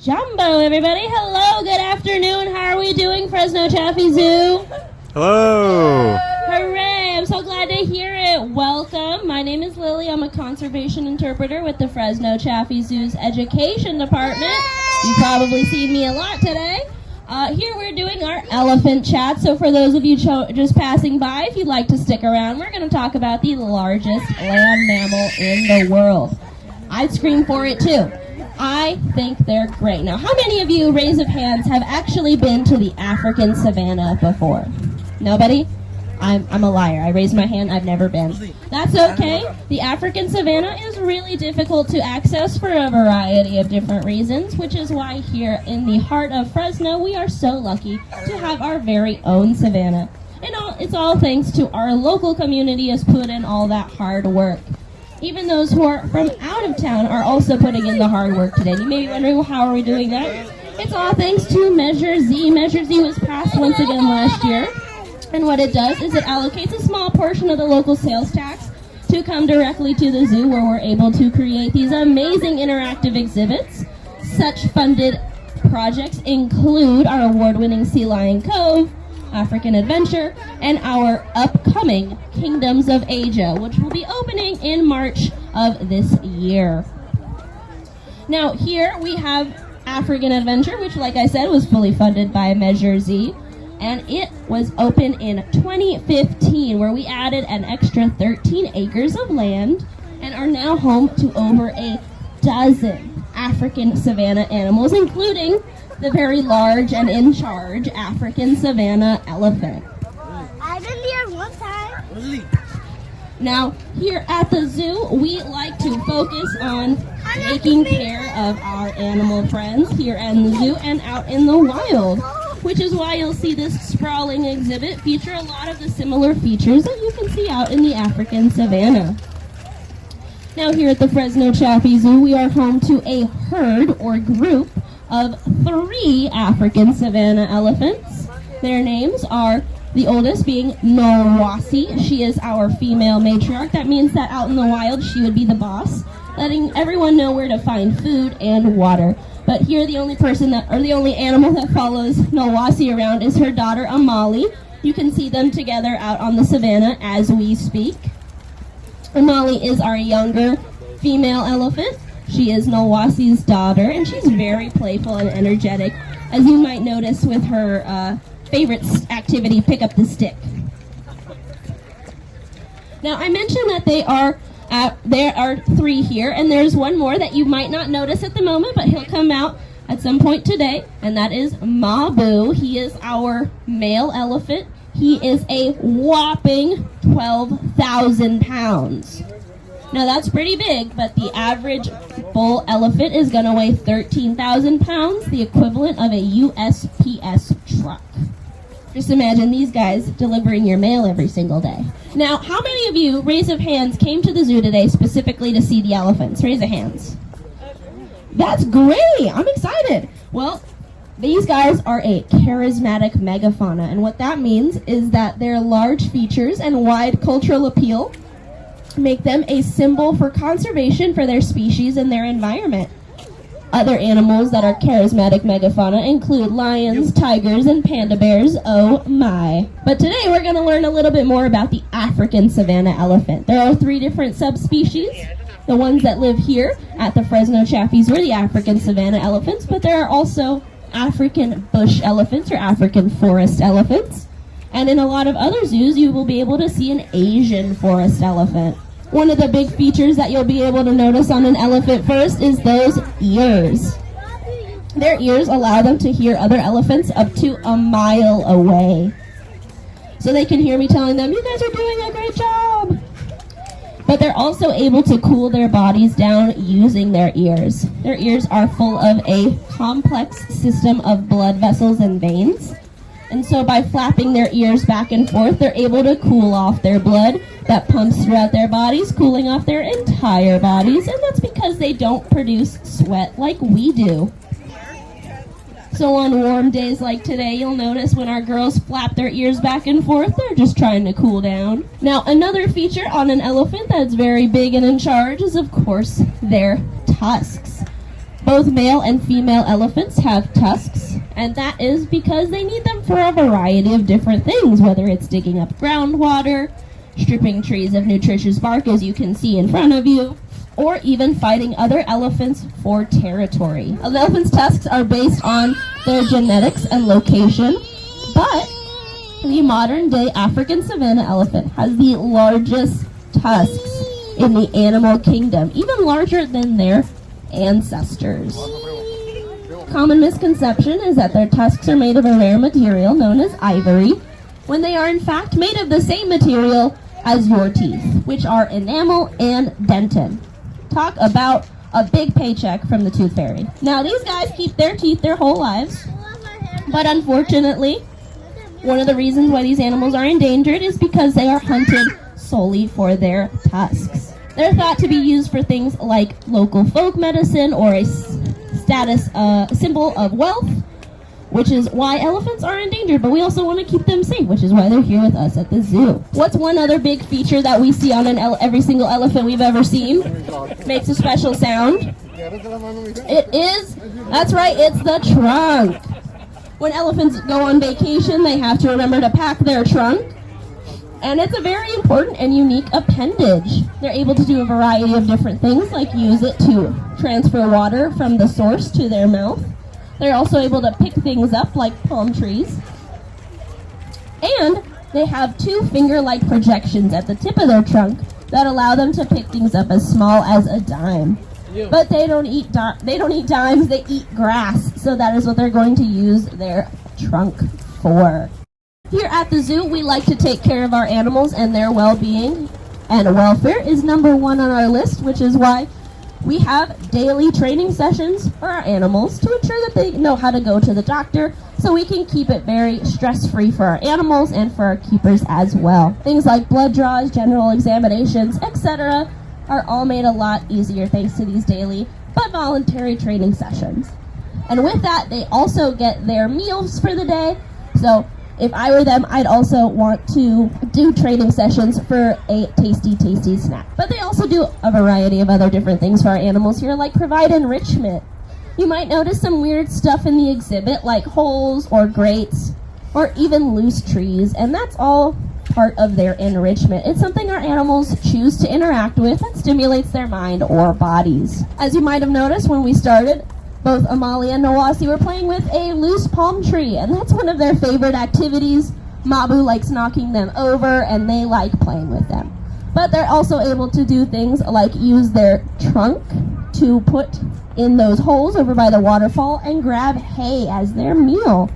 Jumbo, everybody. Hello, good afternoon. How are we doing, Fresno Chaffee Zoo? Hello. Hooray, I'm so glad to hear it. Welcome. My name is Lily. I'm a conservation interpreter with the Fresno Chaffee Zoo's education department. You've probably seen me a lot today. Here we're doing our elephant chat, so for those of you just passing by, if you'd like to stick around, we're going to talk about the largest land mammal in the world. I'd scream for it too. I think they're great. Now, how many of you, raise of hands, have actually been to the African savanna before? Nobody? I'm a liar. I raised my hand. I've never been. That's okay. The African savanna is really difficult to access for a variety of different reasons, which is why here in the heart of Fresno, we are so lucky to have our very own savanna. And it's all thanks to our local community has put in all that hard work. Even those who are from out of town are also putting in the hard work today. You may be wondering, well, how are we doing that? It's all thanks to Measure Z. Measure Z was passed once again last year. And what it does is it allocates a small portion of the local sales tax to come directly to the zoo, where we're able to create these amazing interactive exhibits. Such funded projects include our award-winning Sea Lion Cove, African Adventure, and our upcoming Kingdoms of Asia, which will be opening in March of this year. Now here we have African Adventure, which, like I said, was fully funded by Measure Z, and it was open in 2015, where we added an extra 13 acres of land and are now home to over a dozen African savanna animals, including the very large and in charge African savanna elephant. I've been there one time. Now, here at the zoo, we like to focus on taking care of our animal friends here in the zoo and out in the wild, which is why you'll see this sprawling exhibit feature a lot of the similar features that you can see out in the African savanna. Now, here at the Fresno Chaffee Zoo, we are home to a herd or group of 3 African savanna elephants. Their names are, the oldest being Nowasi. She is our female matriarch. That means that out in the wild, she would be the boss, letting everyone know where to find food and water. But here, the only animal that follows Nowasi around is her daughter, Amali. You can see them together out on the savanna as we speak. Amali is our younger female elephant. She is Nowasi's daughter, and she's very playful and energetic, as you might notice with her favorite activity, pick up the stick. Now, I mentioned that there are 3 here, and there's one more that you might not notice at the moment, but he'll come out at some point today, and that is Mabu. He is our male elephant. He is a whopping 12,000 pounds. Now, that's pretty big, but the average bull elephant is going to weigh 13,000 pounds, the equivalent of a USPS truck. Just imagine these guys delivering your mail every single day. Now, how many of you, raise of hands, came to the zoo today specifically to see the elephants? Raise of hands. That's great. I'm excited. Well, these guys are a charismatic megafauna, and what that means is that their large features and wide cultural appeal make them a symbol for conservation for their species and their environment. Other animals that are charismatic megafauna include lions, tigers, and panda bears. Oh my. But today we're going to learn a little bit more about the African savanna elephant. There are 3 different subspecies. The ones that live here at the Fresno Chaffee Zoo are the African savanna elephants, but there are also African bush elephants or African forest elephants. And in a lot of other zoos, you will be able to see an Asian forest elephant. One of the big features that you'll be able to notice on an elephant first is those ears. Their ears allow them to hear other elephants up to a mile away. So they can hear me telling them, you guys are doing a great job. But they're also able to cool their bodies down using their ears. Their ears are full of a complex system of blood vessels and veins. And so by flapping their ears back and forth, they're able to cool off their blood that pumps throughout their bodies, cooling off their entire bodies. And that's because they don't produce sweat like we do. So on warm days like today, you'll notice when our girls flap their ears back and forth, they're just trying to cool down. Now, another feature on an elephant that's very big and in charge is, of course, their tusks. Both male and female elephants have tusks, and that is because they need them for a variety of different things, whether it's digging up groundwater, stripping trees of nutritious bark as you can see in front of you, or even fighting other elephants for territory. An elephant's tusks are based on their genetics and location, but the modern-day African savanna elephant has the largest tusks in the animal kingdom, even larger than their ancestors. Common misconception is that their tusks are made of a rare material known as ivory, when they are in fact made of the same material as your teeth, which are enamel and dentin. Talk about a big paycheck from the tooth fairy. Now these guys keep their teeth their whole lives, but unfortunately, one of the reasons why these animals are endangered is because they are hunted solely for their tusks. They're thought to be used for things like local folk medicine or a status symbol of wealth, which is why elephants are endangered, but we also want to keep them safe, which is why they're here with us at the zoo. What's one other big feature that we see on every single elephant we've ever seen? Makes a special sound. That's right, it's the trunk. When elephants go on vacation, they have to remember to pack their trunk. And it's a very important and unique appendage. They're able to do a variety of different things, like use it to transfer water from the source to their mouth. They're also able to pick things up like palm trees. And they have two finger-like projections at the tip of their trunk that allow them to pick things up as small as a dime. But they don't eat dimes, they eat grass. So that is what they're going to use their trunk for. Here at the zoo, we like to take care of our animals, and their well-being and welfare is number one on our list, which is why we have daily training sessions for our animals to ensure that they know how to go to the doctor, so we can keep it very stress-free for our animals and for our keepers as well. Things like blood draws, general examinations, etc. are all made a lot easier thanks to these daily but voluntary training sessions. And with that, they also get their meals for the day. So if I were them, I'd also want to do training sessions for a tasty snack. But they also do a variety of other different things for our animals here, like provide enrichment. You might notice some weird stuff in the exhibit, like holes or grates, or even loose trees, and that's all part of their enrichment. It's something our animals choose to interact with that stimulates their mind or bodies. As you might have noticed when we started, both Amalia and Nawasi were playing with a loose palm tree, and that's one of their favorite activities. Mabu likes knocking them over, and they like playing with them. But they're also able to do things like use their trunk to put in those holes over by the waterfall and grab hay as their meal.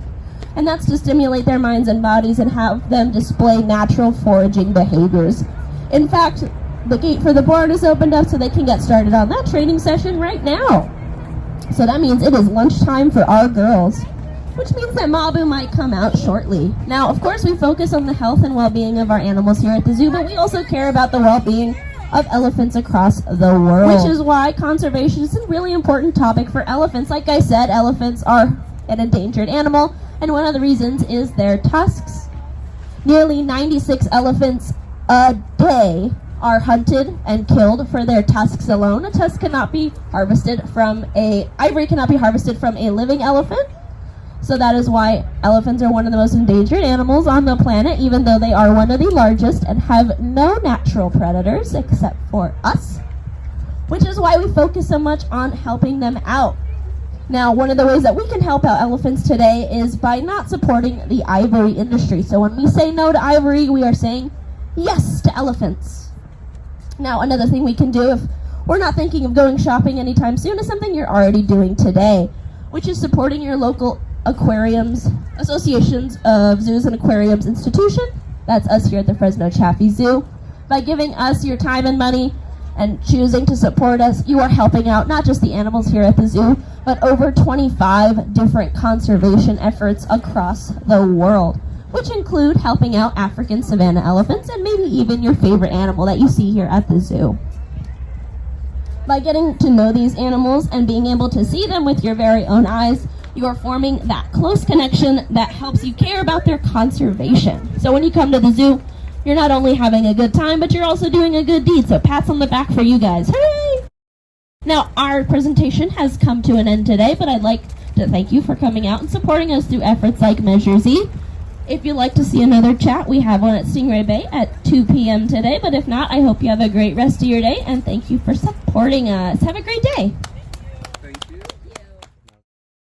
And that's to stimulate their minds and bodies and have them display natural foraging behaviors. In fact, the gate for the barn is opened up so they can get started on that training session right now. So that means it is lunchtime for our girls, which means that Mabu might come out shortly. Now, of course, we focus on the health and well-being of our animals here at the zoo, but we also care about the well-being of elephants across the world. Which is why conservation is a really important topic for elephants. Like I said, elephants are an endangered animal, and one of the reasons is their tusks. Nearly 96 elephants a day are hunted and killed for their tusks alone. A tusk cannot be harvested from ivory cannot be harvested from a living elephant. So that is why elephants are one of the most endangered animals on the planet, even though they are one of the largest and have no natural predators except for us, which is why we focus so much on helping them out. Now, one of the ways that we can help out elephants today is by not supporting the ivory industry. So when we say no to ivory, we are saying yes to elephants. Now, another thing we can do if we're not thinking of going shopping anytime soon is something you're already doing today, which is supporting your local aquariums, associations of zoos and aquariums institution. That's us here at the Fresno Chaffee Zoo. By giving us your time and money and choosing to support us, you are helping out not just the animals here at the zoo, but over 25 different conservation efforts across the world, which include helping out African savanna elephants and maybe even your favorite animal that you see here at the zoo. By getting to know these animals and being able to see them with your very own eyes, you are forming that close connection that helps you care about their conservation. So when you come to the zoo, you're not only having a good time, but you're also doing a good deed. So pats on the back for you guys. Hooray! Now, our presentation has come to an end today, but I'd like to thank you for coming out and supporting us through efforts like Measure Z. If you'd like to see another chat, we have one at Stingray Bay at 2 p.m. today, but if not, I hope you have a great rest of your day, and thank you for supporting us. Have a great day.